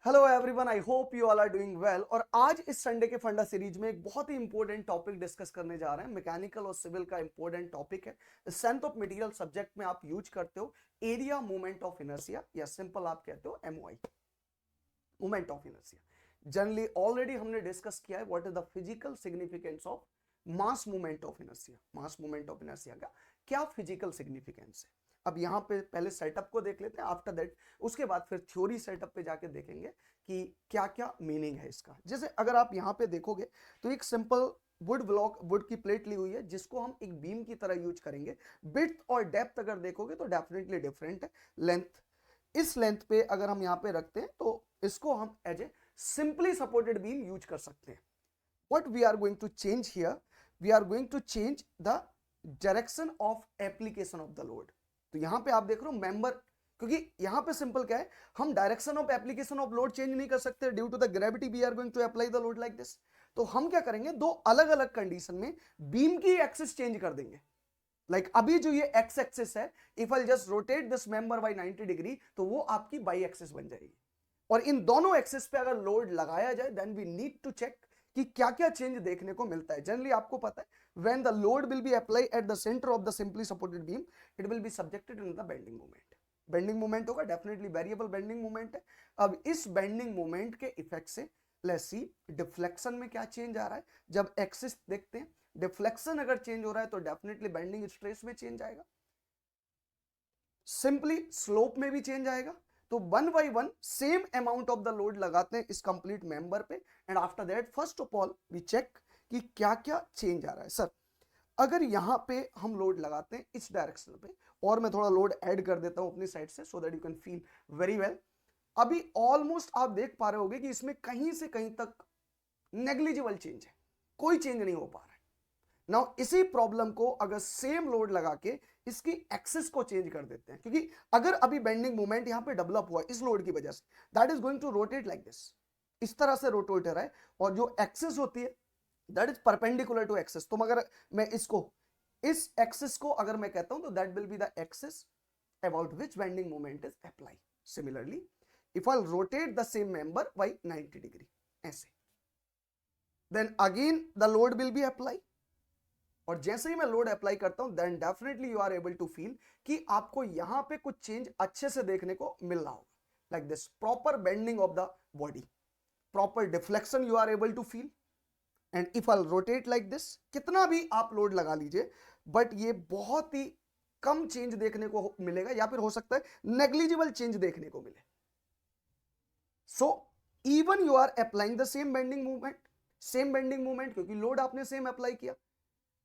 Hello everyone, I hope you all are doing well. और आज इस संडे के फंडा सीरीज में एक बहुत ही इंपॉर्टेंट टॉपिक डिस्कस करने जा रहे हैं। मैकेनिकल और सिविल का इंपॉर्टेंट टॉपिक है। स्ट्रेंथ ऑफ मटेरियल सब्जेक्ट में आप यूज करते हो एरिया मोमेंट ऑफ इनर्शिया, या सिंपल आप कहते हो MOI, moment of inertia. Generally already हमने डिस्कस किया है what is the physical significance of mass moment of inertia. Mass moment of inertia का क्या फिजिकल सिग्निफिकेंस है। अब यहाँ पे पहले सेटअप को देख लेते हैं, आफ्टर दैट उसके बाद फिर थ्योरी सेटअप पे जाके देखेंगे कि क्या क्या मीनिंग है इसका। जैसे अगर आप यहाँ पे देखोगे तो एक सिंपल वुड ब्लॉक, वुड की प्लेट ली हुई है जिसको हम एक बीम की तरह यूज करेंगे। विड्थ और डेप्थ अगर देखोगे तो डेफिनेटली डिफरेंट है। लेंथ, इस लेंथ पे अगर हम यहाँ पे रखते हैं तो इसको हम as a simply supported beam use कर सकते हैं। What we are going to change here, we are going to change the direction of application of the load. तो यहां पे आप देख रहे हो मेंबर, क्योंकि यहां पे सिंपल क्या है, हम direction of application of load change नहीं कर सकते due to the gravity we are going to apply the load like this. तो हम क्या करेंगे, दो अलग अलग कंडीशन में बीम की एक्सिस चेंज कर देंगे। लाइक अभी जो ये एक्स एक्सिस है, if I just rotate this member by 90 degree तो वो आपकी बाई एक्सिस बन जाएगी। और इन दोनों एक्सिस पे अगर लोड लगाया जाए then we need to check कि क्या क्या चेंज देखने को मिलता है। जनरली आपको पता है when the load will be apply at the centre of the simply supported beam, it will be subjected in the bending moment. Bending moment होगा, डेफिनेटली वेरिएबल बेंडिंग मोमेंट है। अब इस बेंडिंग मोमेंट के effect से let's see deflection में क्या change आ रहा है। जब एक्सिस देखते हैं, डिफ्लेक्शन अगर चेंज हो रहा है तो डेफिनेटली बेंडिंग स्ट्रेस में चेंज आएगा, सिंपली स्लोप में भी चेंज आएगा। तो one by one same amount of the load लगाते हैं इस कंप्लीट मेंबर पे, and after that first of all we check कि क्या क्या चेंज आ रहा है। सर अगर यहां पे हम लोड लगाते हैं इस डायरेक्शन पे, और मैं थोड़ा लोड ऐड कर देता हूं अपनी साइड से so that you can feel very well. अभी ऑलमोस्ट आप देख पा रहे होगे कि इसमें कहीं से कहीं तक नेग्लिजिबल चेंज है, कोई चेंज नहीं हो पा रहा है। नाउ इसी प्रॉब्लम को अगर सेम लोड लगा के इसकी एक्सिस को चेंज कर देते हैं, क्योंकि अगर अभी बेंडिंग मोमेंट यहां पे डेवलप हुआ इस लोड की वजह से, that is going to rotate like this, इस तरह से रोटेट है। और जो एक्सिस होती है that is perpendicular to axis. तो अगर मैं इसको, इस एक्सिस को अगर मैं कहता हूं तो that will be the axis about which bending moment is apply. Similarly if I rotate the same member by 90 degree ऐसे, then again the load will be apply. और जैसे ही मैं लोड अप्लाई करता हूं then definitely you are able to feel कि आपको यहां पे कुछ चेंज अच्छे से देखने को मिल रहा होगा, like this proper bending of the body, proper deflection you are able to feel. And if I rotate like this, कितना भी आप लोड लगा लीजिए बट ये बहुत ही कम चेंज देखने को मिलेगा, या फिर हो सकता है नेग्लिजिबल चेंज देखने को मिले। So even you are applying the same bending movement, same bending movement क्योंकि लोड आपने सेम अप्लाई किया,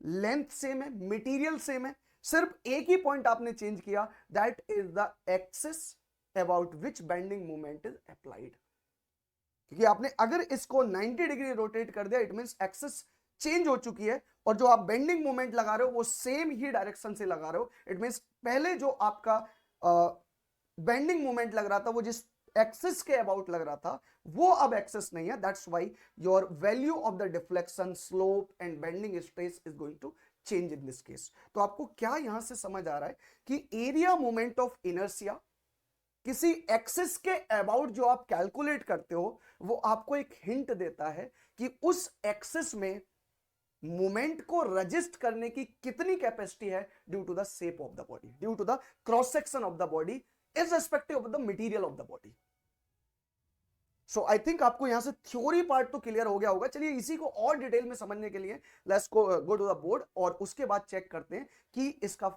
लेंथ सेम है, मटेरियल सेम है, सिर्फ एक ही पॉइंट आपने चेंज किया, that is the axis about which bending moment is applied. क्योंकि आपने अगर इसको 90 डिग्री रोटेट कर दिया, इट मींस एक्सिस चेंज हो चुकी है, और जो आप बेंडिंग मोमेंट लगा रहे हो वो सेम ही डायरेक्शन से लगा रहे हो। इट मींस पहले जो आपका बेंडिंग मोमेंट लग रहा था, वो जिस एक्सिस के अबाउट लग रहा था, वो अब एक्सिस नहीं है। That's why your value of the deflection, slope and bending stress is going to change in this case. तो आपको क्या यहां से समझ आ रहा है कि एरिया मोमेंट ऑफ इनर्शिया किसी एक्सिस के अबाउट जो आप कैलकुलेट करते हो, वो आपको एक हिंट देता है कि उस एक्सिस में मोमेंट को रजिस्ट करने की कितनी कैपेसिटी है due to the shape of the body, due to the cross section of the body, irrespective of the material of the body. So I think आपको यहां से थ्योरी पार्ट तो क्लियर हो गया होगा। चलिए इसी को और डिटेल में समझने के लिए let's go to the board, और उसके बाद चेक करते हैं कि इसका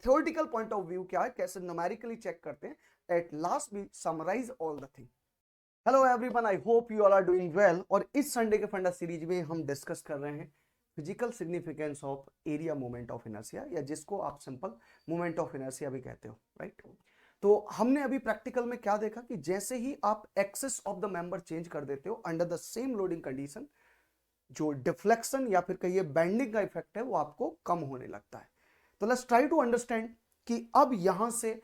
थ्योरेटिकल पॉइंट ऑफ व्यू क्या है, कैसे न्यूमेरिकली चेक करते हैं। At last we summarise all the thing. Hello everyone, I hope you all are doing well. और इस संडे के फंडा सीरीज में हम डिस्कस कर रहे हैं physical significance of area moment of inertia, या जिसको आप सिंपल मोमेंट ऑफ इनर्शिया भी कहते हो, राइट। तो हमने अभी प्रैक्टिकल में क्या देखा कि जैसे ही आप axis of the member change कर देते हो under the same loading condition, जो डिफ्लेक्शन या फिर कहिए बेंडिंग का इफेक्ट है वो आपको कम होने लगता है। तो लेट्स ट्राई टू अंडरस्टैंड कि अब यहां से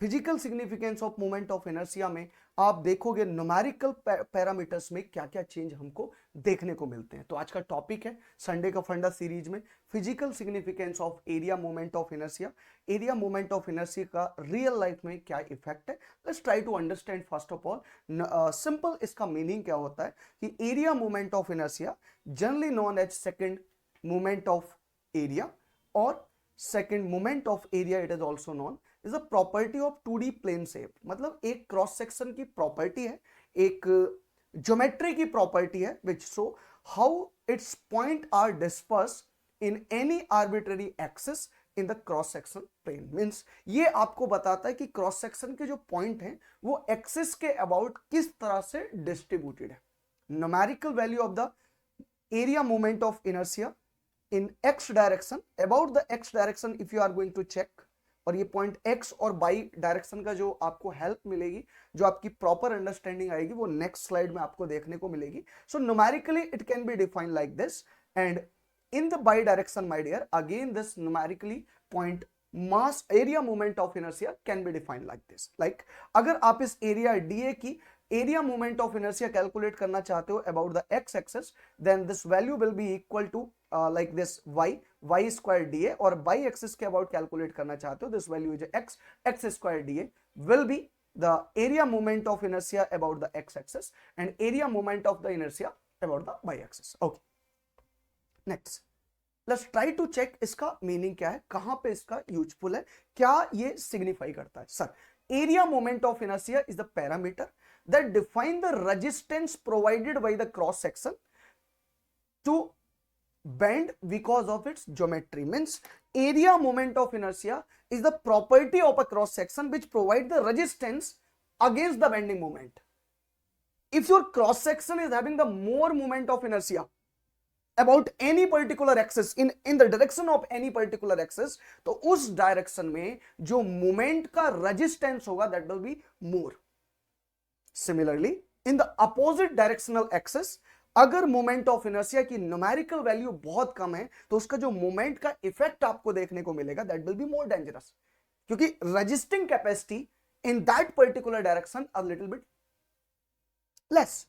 physical significance of moment of inertia में आप देखोगे न्यूमेरिकल पैरामीटर्स में क्या क्या चेंज हमको देखने को मिलते हैं। तो आज का टॉपिक है संडे का फंडा सीरीज में physical significance of area moment of inertia. Area moment of inertia का रियल लाइफ में क्या इफेक्ट है, let's try to understand. First of all simple इसका मीनिंग क्या होता है कि area moment of inertia generally known as second moment of area और second moment of area it is also known is a property of 2D plane shape. मतलब एक cross section की property है, एक ज्योमेट्री की प्रॉपर्टी है which show how its point are disperse in any arbitrary axis in the cross section plane. Means ये आपको बताता है कि क्रॉस सेक्शन के जो पॉइंट हैं वो एक्सिस के अबाउट किस तरह से डिस्ट्रीब्यूटेड है। Numerical value of the area moment of inertia in x direction, about the x direction if you are going to check, और ये पॉइंट x और y डायरेक्शन का जो आपको हेल्प मिलेगी, जो आपकी प्रॉपर अंडरस्टैंडिंग आएगी, वो नेक्स्ट स्लाइड में आपको देखने को मिलेगी। So numerically it can be defined like this, and in the y direction my dear again this numerically point mass area moment of inertia can be defined like this. Like अगर आप इस area d A की area moment of inertia calculate करना चाहते हो about the x axis, then this value will be equal to like this y square dA, और y axis के about calculate करना चाहते हो this value is x square dA will be the area moment of inertia about the x axis and area moment of the inertia about the y axis. Okay, next let's try to check इसका meaning क्या है, कहां पे इसका useful है, क्या ये signify करता है। Sir, area moment of inertia is the parameter that define the resistance provided by the cross section to bend because of its geometry. Means area moment of inertia is the property of a cross section which provide the resistance against the bending moment. If your cross section is having the more moment of inertia about any particular axis in the direction of any particular axis, तो उस direction में जो moment का resistance होगा that will be more. Similarly, in the opposite directional axis, अगर moment of inertia की numerical value बहुत कम है तो उसका जो मोमेंट का इफेक्ट आपको देखने को मिलेगा that will be more dangerous, क्योंकि resisting capacity in that particular direction a little bit less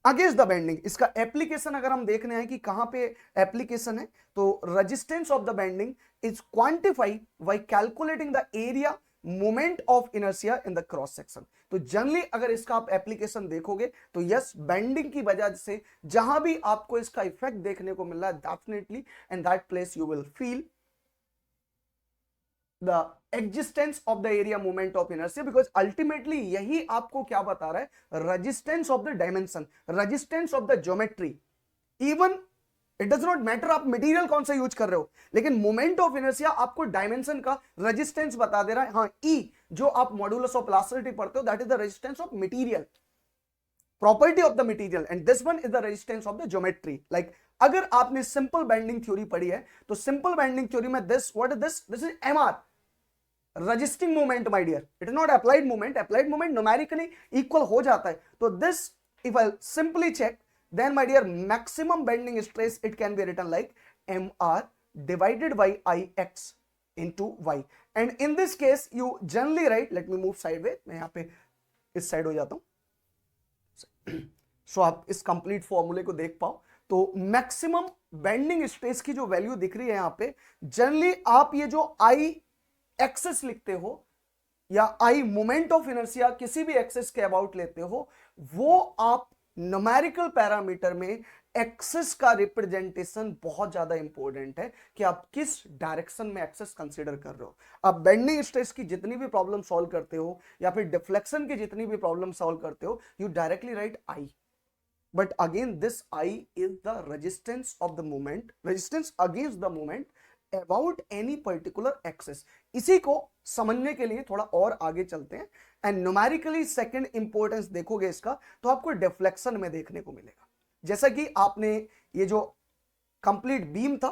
against the bending. इसका एप्लीकेशन अगर हम देखने हैं कि कहां पे एप्लीकेशन है, तो resistance of the bending is quantify bye calculating the area moment of inertia in the cross section. तो जनरली अगर इसका आप एप्लीकेशन देखोगे तो यस, बेंडिंग की वजह से जहां भी आपको इसका इफेक्ट देखने को मिल रहा है definitely in that place you will feel the existence of the area moment of inertia, because ultimately यही आपको क्या बता रहा है, resistance of the dimension, resistance of the geometry. Even it does not matter आप मटेरियल कौन सा use कर रहे हो, लेकिन मोमेंट ऑफ इनर्शिया आपको डायमेंशन का रेजिस्टेंस बता दे रहा है। हाँ, ई जो आप मॉड्यूलस ऑफ इलास्टिसिटी पढ़ते हो that is the resistance of material, property of the material, and this one is the resistance of the geometry. Like अगर आपने सिंपल बेंडिंग थ्योरी पढ़ी है तो सिंपल बेंडिंग थ्योरी में this what is this is MR, resisting moment my dear, it is not applied moment. applied moment numerically equal हो जाता है, तो this if I simply check then my dear maximum bending stress it can be written like mr divided by ix into y, and in this case you generally write, let me move sideways, मैं यहाँ पे इस side हो जाता हूँ so आप इस complete फॉर्मूले को देख पाओ। तो मैक्सिमम बेंडिंग स्ट्रेस की जो वैल्यू दिख रही है यहाँ पे, जनरली आप ये जो आई एक्सेस लिखते हो या आई मोमेंट ऑफ इनर्शिया किसी भी एक्सेस के अबाउट लेते हो, वो आप न्यूमेरिकल पैरामीटर में एक्सेस का रिप्रेजेंटेशन बहुत ज्यादा इंपॉर्टेंट है कि आप किस डायरेक्शन में एक्सेस कंसीडर कर रहे हो। आप बेंडिंग स्ट्रेस की जितनी भी प्रॉब्लम सॉल्व करते हो या फिर डिफ्लेक्शन की जितनी भी प्रॉब्लम सॉल्व करते हो, you directly write I, but again this I is the resistance of the moment, resistance against the moment about any particular axis. इसी को समझने के लिए थोड़ा और आगे चलते हैं, एंड न्यूमेरिकली सेकंड इंपॉर्टेंस देखोगे इसका तो आपको डिफ्लेक्शन में देखने को मिलेगा। जैसा कि आपने ये जो कंप्लीट बीम था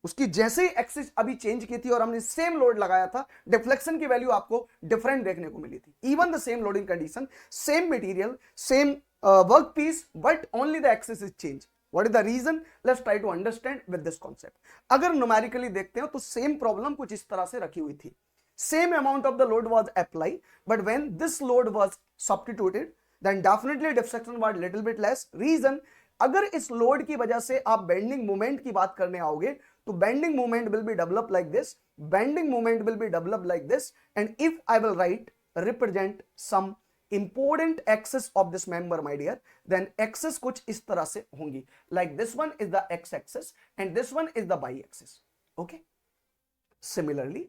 उसकी जैसे ही एक्सिस अभी चेंज की थी और हमने सेम लोड लगाया था, डिफ्लेक्शन की वैल्यू आपको डिफरेंट देखने को मिली थी। Even the same loading condition, same material, same work piece, but only the axis is change. What is the reason? Let's try to understand with this concept. अगर numerically देखते हो तो सेम प्रॉब्लम कुछ इस तरह से रखी हुई थी। same amount of the load was applied, but when this load was substituted, then definitely deflection was little bit less. Reason, अगर इस लोड की वजह से आप बेंडिंग मोमेंट की बात करने आओगे तो bending moment will be develop like this, bending moment will be develop like this, and if I will write represent some important axis of this member, my dear, then axis कुछ इस तरह से होंगी, like this one is the x axis and this one is the y axis. Okay, similarly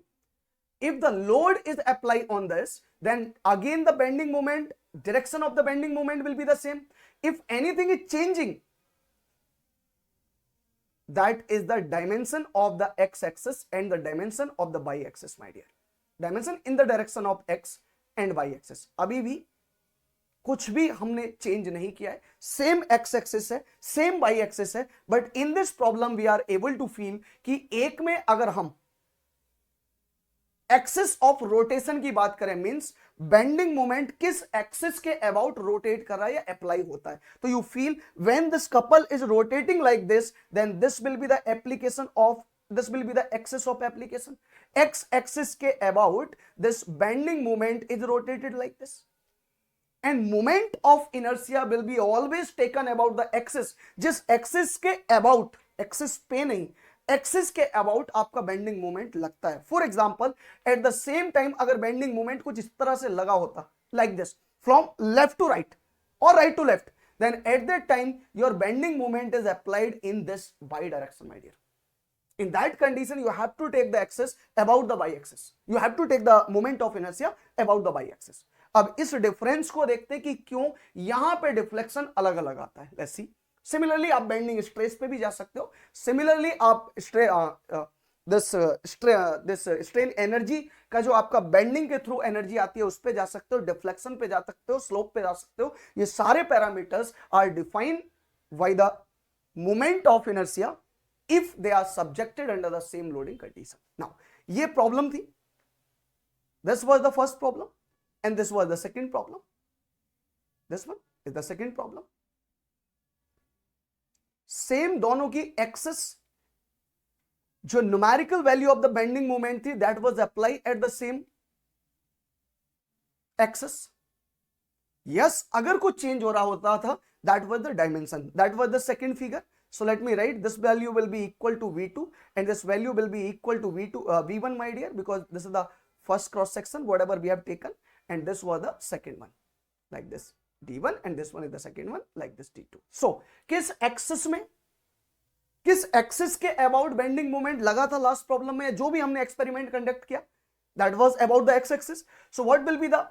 if the load is applied on this, then again the bending moment, direction of the bending moment will be the same. If anything is changing, that is the dimension of the x axis and the dimension of the y axis, my dear. Dimension in the direction of x and y axis. अभी भी कुछ भी हमने change नहीं किया है, same X axis है, same Y axis है, but in this problem we are able to feel कि एक में अगर हम एक्सिस ऑफ रोटेशन की बात करें, मींस बेंडिंग मोमेंट किस एक्सिस के अबाउट रोटेट कर रहा है या अप्लाई होता है, तो you feel when this couple is rotating like this, then this will be the application of, this will be the axis of application. X axis के about this bending moment is rotated like this, and moment of inertia will be always taken about the axis. जिस axis के about, axis पे नहीं, axis के about आपका bending moment लगता है. For example, at the same time अगर bending moment कुछ इस तरह से लगा होता like this from left to right or right to left, then at that time your bending moment is applied in this y direction, my dear. In that condition, you have to take the axis about the y-axis. You have to take the moment of inertia about the y-axis. अब इस difference को देखते हैं कि क्यों यहां पे deflection अलग अलग आता है. Let's see. Similarly, आप बेंडिंग स्ट्रेस पे भी जा सकते हो. Similarly, आप स्ट्रेन एनर्जी का जो आपका बेंडिंग के थ्रू एनर्जी आती है उस पे जा सकते हो, डिफ्लेक्शन पे जा सकते हो, स्लोप पे जा सकते हो. ये सारे parameters are defined by the moment of inertia if they are subjected under the same loading condition. Now, ये problem थी. This was the first problem and this was the second problem. This one is the second problem. Same दोनों की axis, जो numerical value of the bending moment थी, that was applied at the same axis. Yes, अगर कुछ change हो रहा होता था, that was the dimension. That was the second figure. So let me write this value will be equal to V2 and this value will be equal to V1, my dear, because this is the first cross section whatever we have taken, and this was the second one like this D1 and this one is the second one like this D2. So किस axis में, किस axis के about bending moment लगा था last problem में, जो भी हमने experiment conduct किया, that was about the x axis. So what will be the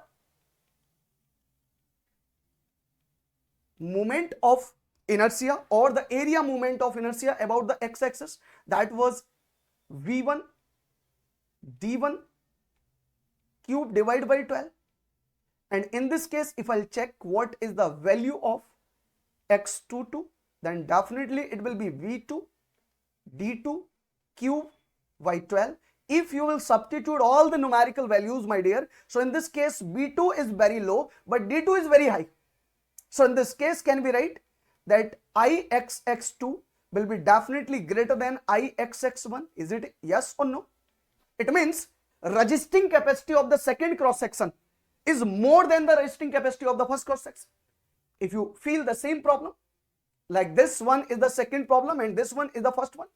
moment of inertia or the area moment of inertia about the x-axis? That was V1 D1 cube divided by 12, and in this case if I'll check what is the value of x22, then definitely it will be V2 D2 cube by 12. If you will substitute all the numerical values, my dear, so in this case V2 is very low but D2 is very high. So in this case can we write that Ixx2 will be definitely greater than Ixx1? Is it yes or no? It means resisting capacity of the second cross section is more than the resisting capacity of the first cross section. If you feel the same problem, like this one is the second problem and this one is the first one.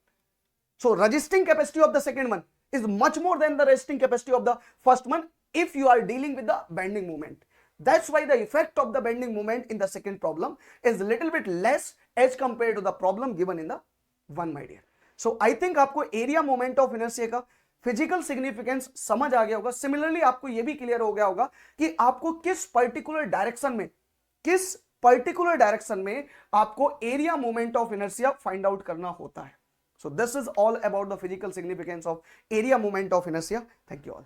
So resisting capacity of the second one is much more than the resisting capacity of the first one if you are dealing with the bending moment. That's why the effect of the bending moment in the second problem is a little bit less as compared to the problem given in the one, my dear. So I think आपको area moment of inertia का physical significance समझ आ गया होगा. Similarly आपको यह भी clear हो गया होगा कि आपको किस पर्टिकुलर डायरेक्शन में आपको area moment of inertia find out करना होता है. So this is all about the physical significance of area moment of inertia. Thank you all.